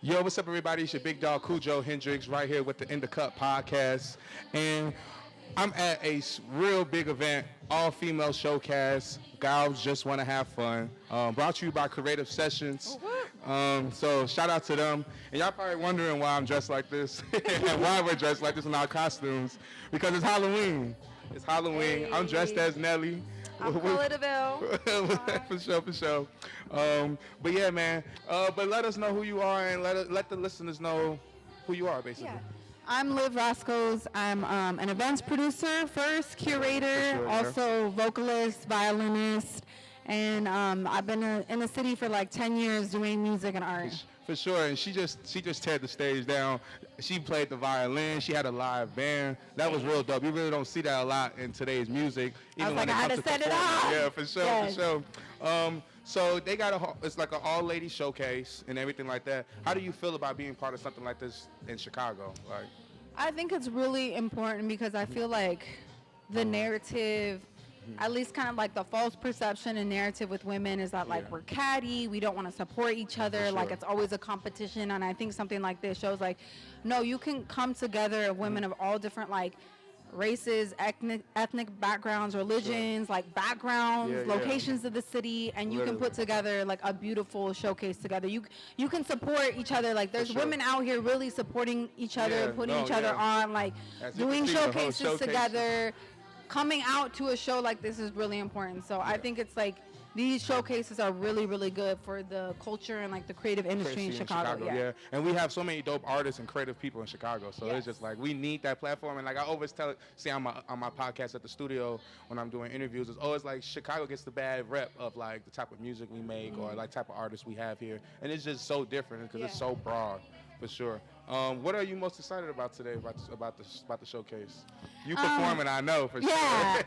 Yo, what's up, everybody? It's your big dog, Cujo Hendrix, right here with the In the Cut podcast. And I'm at a real big event, all-female showcase. Ghouls just want to have fun. Brought to you by Cre8tive Sessions. So shout out to them. And y'all probably wondering why I'm dressed like this and why we're dressed like this in our costumes. Because it's Halloween. It's Halloween. Hey. I'm dressed as Nelly. I'm Ghouls. For sure. But yeah, man. But let us know who you are and let the listeners know who you are, basically. Yeah. I'm Roskos. I'm an events producer first, curator, sure, also vocalist, violinist, and I've been in the city for like 10 years doing music and art. For sure, and she just teared the stage down. She played the violin. She had a live band. That was real dope. You really don't see that a lot in today's music. I was like, I had to set it up. up. Yeah, for sure, Yes. for sure. So they got it's like an all-lady showcase and everything like that. How do you feel about being part of something like this in Chicago? Like, I think it's really important because I feel like the narrative, at least kind of like the false perception and narrative with women is that like we're catty, we don't want to support each other, like it's always a competition. And I think something like this shows like, no, you can come together of women of all different like races, ethnic backgrounds, religions, like backgrounds, locations of the city, and you can put together like a beautiful showcase together. You can support each other. Like there's women out here really supporting each other, putting each other on, like doing showcases together. Coming out to a show like this is really important. So I think it's like these showcases are really, really good for the culture and like the creative industry in Chicago. Yeah, and we have so many dope artists and creative people in Chicago. So it's just like we need that platform. And like I always say on my podcast at the studio when I'm doing interviews, it's always like Chicago gets the bad rep of like the type of music we make or like type of artists we have here, and it's just so different because it's so broad, for sure. What are you most excited about today about the showcase? You performing, I know for sure. Yeah,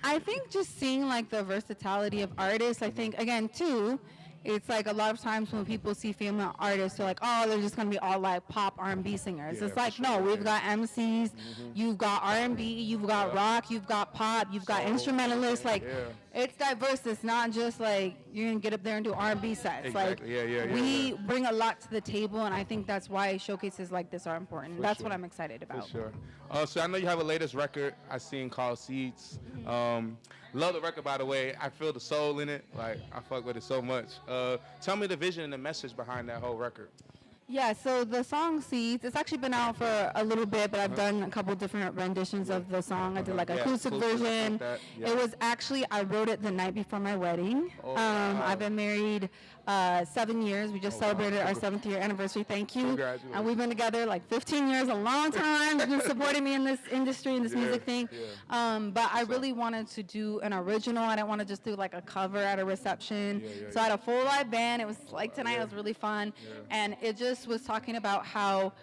I think just seeing like the versatility of artists. I think again too, it's like a lot of times when people see female artists, they're like, oh, they're just gonna be all like pop R&B singers. It's like no, we've got MCs, you've got R&B, you've got rock, you've got pop, you've got instrumentalists. Like it's diverse. It's not just like you're gonna get up there and do R&B sets. Exactly. Like we bring a lot to the table, and I think that's why showcases like this are important. That's what I'm excited about. For sure. So I know you have a latest record I seen called Seeds. Love the record, by the way. I feel the soul in it. Like I fuck with it so much. Tell me the vision and the message behind that whole record. Yeah, so the song Seeds, it's actually been out for a little bit, but I've done a couple different renditions of the song. I did like acoustic version. It was actually, I wrote it the night before my wedding. I've been married 7 years. We just celebrated our 7th year anniversary. Thank you. Congratulations. And we've been together like 15 years, a long time. You've been supporting me in this industry, in this music thing. But I really wanted to do an original. I didn't want to just do like a cover at a reception. So I had a full live band. It was like tonight. It was really fun. And it just was talking about how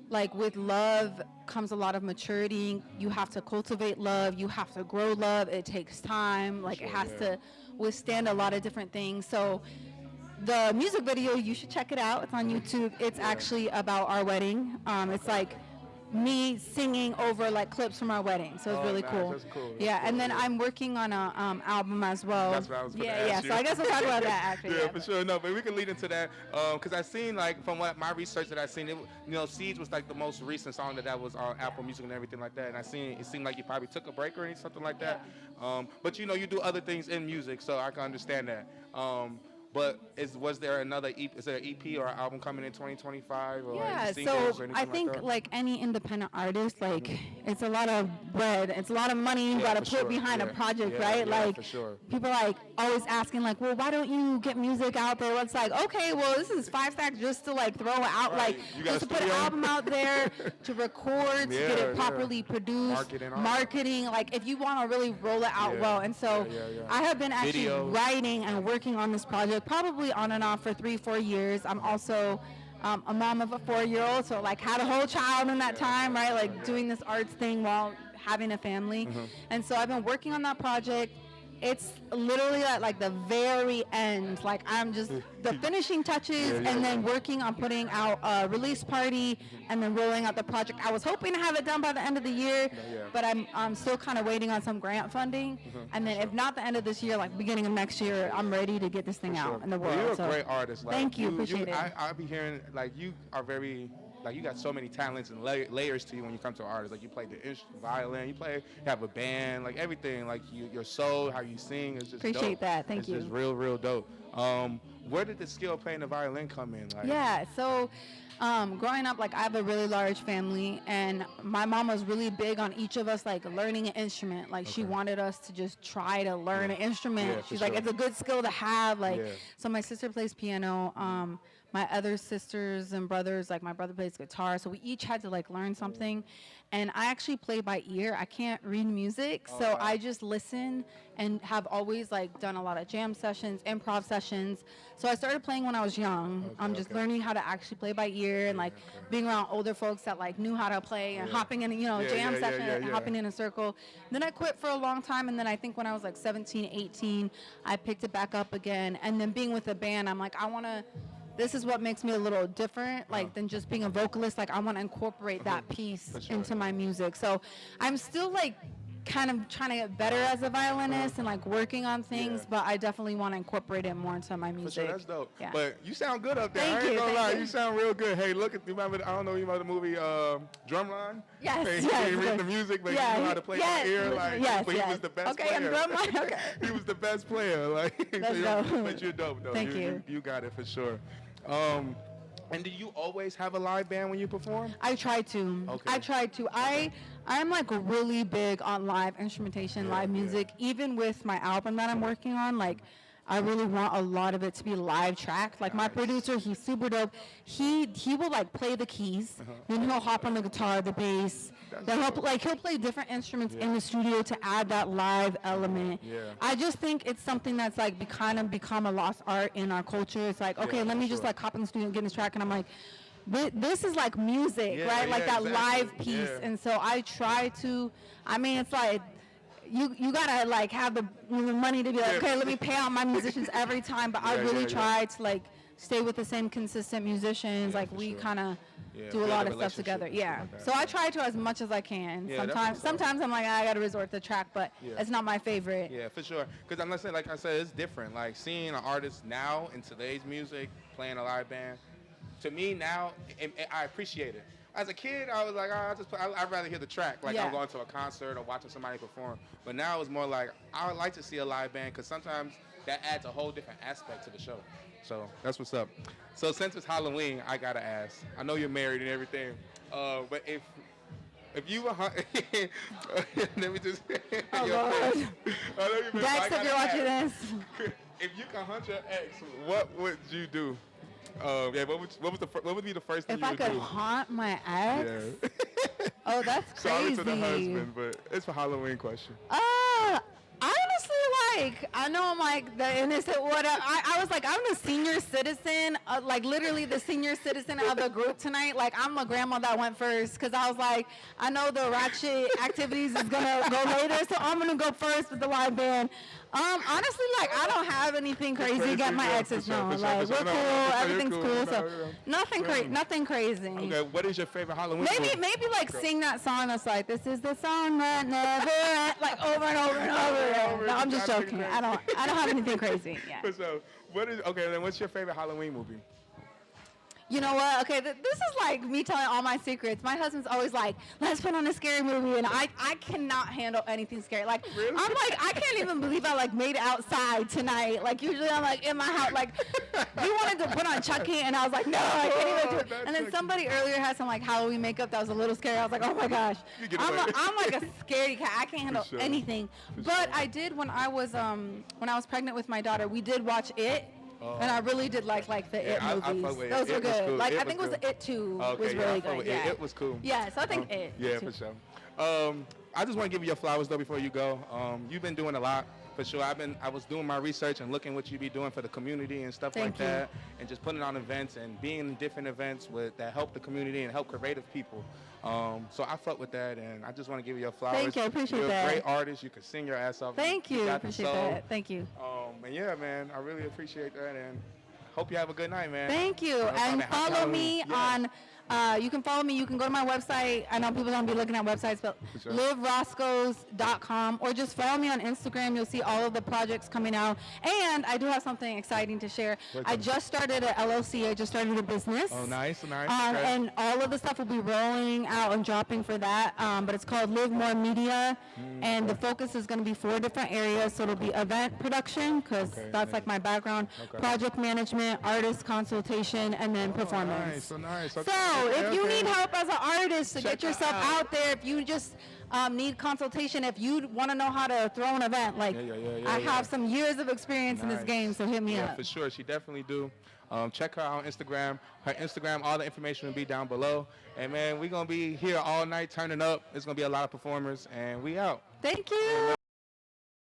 like with love comes a lot of maturity. You have to cultivate love. You have to grow love. It takes time. Like it has to withstand a lot of different things. So the music video, you should check it out. It's on YouTube. It's actually about our wedding. It's like me singing over like clips from our wedding, so it's really cool. That's cool. And then I'm working on a album as well. That's what I was gonna ask you. So I guess we'll talk about that actually. For sure. No, but we can lead into that because I seen like from what my research that I seen, Seeds was like the most recent song that was on Apple Music and everything like that. And I seen it seemed like you probably took a break or something like that. But you do other things in music, so I can understand that. But was there another EP? Is there an EP or an album coming in 2025? Or so I think like any independent artist, like it's a lot of bread, it's a lot of money you gotta put behind a project, right? Like for sure. People like always asking like, well, why don't you get music out there? Well, it's like, okay, well, this is 5 stacks just to like throw it out, like just to put an album out there, to record, to get it properly produced, marketing. Like if you want to really roll it out well, and so I have been actually writing and working on this project probably on and off for 3-4 years. I'm also a mom of a 4-year-old, so like had a whole child in that time, right? Like doing this arts thing while having a family. And so I've been working on that project. It's literally at like the very end. Like I'm just the finishing touches and then working on putting out a release party and then rolling out the project. I was hoping to have it done by the end of the year, but I'm still kind of waiting on some grant funding. And then if not the end of this year, like beginning of next year, I'm ready to get this thing out in the world. Well, you're a great artist. Like, thank you, appreciate it. I be hearing like you are very. Like you got so many talents and layers to you when you come to an artist. Like you play the violin, you have a band, like everything. Like your soul, how you sing is just appreciate dope. that. Thank you. It's just real dope. Where did the skill of playing the violin come in? Like, yeah, so growing up, like I have a really large family, and my mom was really big on each of us like learning an instrument. Like she wanted us to just try to learn an instrument. Yeah, She's like, it's a good skill to have. Like, Yeah. so my sister plays piano. My other sisters and brothers, like my brother plays guitar, so we each had to like learn something. And I actually play by ear. I can't read music, so I just listen and have always like done a lot of jam sessions, improv sessions. So I started playing when I was young. I'm just learning how to actually play by ear and like being around older folks that like knew how to play and hopping in, jam session and hopping in a circle. Then I quit for a long time, and then I think when I was like 17, 18, I picked it back up again. And then being with a band, I'm like, this is what makes me a little different, like, than just being a vocalist. Like, I want to incorporate that piece into my music. So I'm still, like, kind of trying to get better as a violinist and, like, working on things, but I definitely want to incorporate it more into my music. For sure, that's dope. Yeah. But you sound good up there. Thank I ain't you, gonna thank lie. you. You sound real good. Hey, look at, I don't know, you remember the movie Drumline? Yes, Hey, yes, he didn't read yes. the music, but Yeah, he knew how to play by ear. Like, yes, but he was the best okay, player. I'm Drumline, okay. He was the best player. Like, That's so dope. but you're dope, though. Thank you. You got it for sure. And do you always have a live band when you perform? I try to. Okay. I try to. I'm like really big on live instrumentation, live music. Even with my album that I'm working on, like I really want a lot of it to be live tracked. Like my producer, he's super dope. He will like play the keys, then he'll hop on the guitar, the bass. Then he'll play different instruments in the studio to add that live element. Yeah. I just think it's something that's like become a lost art in our culture. It's like, okay, let me just like hop in the studio and get in this track, and I'm like, this is like music, right? Like that live piece. Yeah. And so I try to, it's like, you gotta like have the money to be like, okay, let me pay out my musicians every time, but I really try to like stay with the same consistent musicians. Like we kind of do a lot of stuff together. Yeah. Like So I try to as much as I can. Yeah, Sometimes I'm like, I gotta resort to track, but it's not my favorite. Yeah, for sure. Because I'm not saying, like I said, it's different. Like seeing an artist now in today's music playing a live band, to me now, I appreciate it. As a kid, I was like, I'd rather hear the track. Like I'm going to a concert or watching somebody perform. But now it's more like, I would like to see a live band because sometimes that adds a whole different aspect to the show. So that's what's up. So since it's Halloween, I gotta ask. I know you're married and everything, but if you were, let me just. Oh Lord. Dex, if you're watching this. If you can hunt your ex, what would you do? What would be the first thing if you I would could do? haunt my ex? Yeah. Oh, that's crazy. Sorry to the husband, but it's a Halloween question. Honestly, like, I know I'm like the innocent whatever. I was like, I'm the senior citizen, like literally the senior citizen of the group tonight. Like, I'm the grandma that went first because I was like, I know the ratchet activities is gonna go later, so I'm gonna go first with the live band. Honestly, like, I don't have anything crazy against my exes. No, like, we're cool, everything's cool. So nothing crazy. Okay, what is your favorite Halloween? Maybe like sing that song that's like, this is the song that never ends, like over and over and over. No, I'm just joking. I don't have anything crazy. Yeah. So then what's your favorite Halloween movie? You know what? Okay, this is like me telling all my secrets. My husband's always like, let's put on a scary movie, and I cannot handle anything scary. Like, really? I'm like, I can't even believe I like made it outside tonight. Like, usually I'm like in my house. Like, we wanted to put on Chucky, and I was like, no, I can't even do it. And then somebody earlier had some like Halloween makeup that was a little scary. I was like, oh my gosh. I'm like a scaredy cat. I can't handle anything. But I did when I was pregnant with my daughter. We did watch It. And I really did like the It movies. Those were good. Like, I think it was It 2 was really good. Yeah, It was cool. Yeah, so I think It. Yeah, for sure. I just want to give you your flowers though before you go. You've been doing a lot For sure. I was doing my research and looking what you be doing for the community and stuff Thank like you. that, and just putting on events and being in different events that help the community and help creative people. So I fuck with that, and I just want to give you your flowers. Thank you. I appreciate You're that. a great artist. You can sing your ass off. Thank you. I got the appreciate soul. that. Thank you. And yeah, man, I really appreciate that, and hope you have a good night, man. Thank you. And follow me on, you can follow me. You can go to my website. I know people don't be looking at websites, but sure. liveroskos.com, or just follow me on Instagram. You'll see all of the projects coming out. And I do have something exciting to share. I just started an LLC. I just started a business. Oh, nice, nice. Okay. And all of the stuff will be rolling out and dropping for that. But it's called Live More Media. And the focus is going to be 4 different areas. So it'll be event production, because that's like my background, project management, artist consultation, and then performance. Nice. So if you need help as an artist to get yourself out there, if you just need consultation, if you want to know how to throw an event, like I have some years of experience in this game, so hit me up. For sure. She definitely do. Check her out on Instagram. Her Instagram, all the information will be down below. And man, we're going to be here all night turning up. It's going to be a lot of performers, and we out. Thank you.